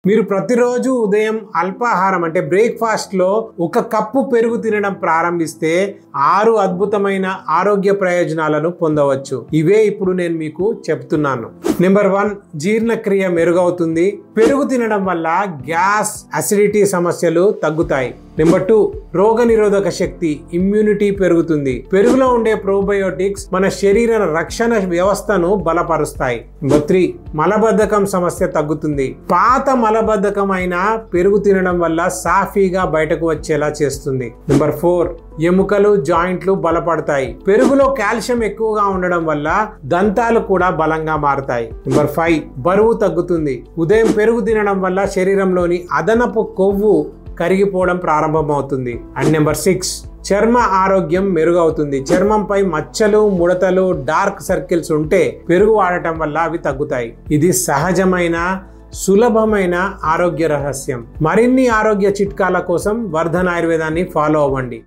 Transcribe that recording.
మీరు ప్రతిరోజు ఉదయం అల్పాహారం అంటే బ్రేక్ఫాస్ట్ లో 1 కప్పు పెరుగు తినడం ప్రారంభిస్తే 6 అద్భుతమైన ఆరోగ్య ప్రయోజనాలను పొందవచ్చు. ఇవే ఇప్పుడు నేను మీకు చెప్తున్నాను. నెంబర్ 1, జీర్ణక్రియ మెరుగవుతుంది. పెరుగు తినడం వల్ల గ్యాస్, అసిడిటీ సమస్యలు తగ్గుతాయి. నెంబర్ 2, రోగనిరోధక శక్తి, ఇమ్యూనిటీ పెరుగుతుంది. పెరుగులో ఉండే ప్రోబయోటిక్స్ మన శరీర రక్షణ వ్యవస్థను బలపరుస్తాయి. నెంబర్ 3, మలబద్ధకం సమస్య తగ్గుతుంది. పాత మలబద్ధకం అయినా పెరుగు తినడం వల్ల సాఫీగా బయటకు వచ్చేలా చేస్తుంది. నెంబర్ 4, ఎముకలు, జాయింట్లు బలపడతాయి. పెరుగులో కాల్షియం ఎక్కువగా ఉండడం వల్ల దంతాలు కూడా బలంగా మారుతాయి. నెంబర్ 5, బరువు తగ్గుతుంది. ఉదయం పెరుగు తినడం వల్ల శరీరంలోని అదనపు కొవ్వు కరిగిపోవడం ప్రారంభమవుతుంది. అండ్ నెంబర్ 6, చర్మ ఆరోగ్యం మెరుగవుతుంది. చర్మంపై మచ్చలు, ముడతలు, డార్క్ సర్కిల్స్ ఉంటే పెరుగు వాడటం వల్ల అవి తగ్గుతాయి. ఇది సహజమైన, సులభమైన ఆరోగ్య రహస్యం. మరిన్ని ఆరోగ్య చిట్కాల కోసం వర్ధన్ ఆయుర్వేదాన్ని ఫాలో అవ్వండి.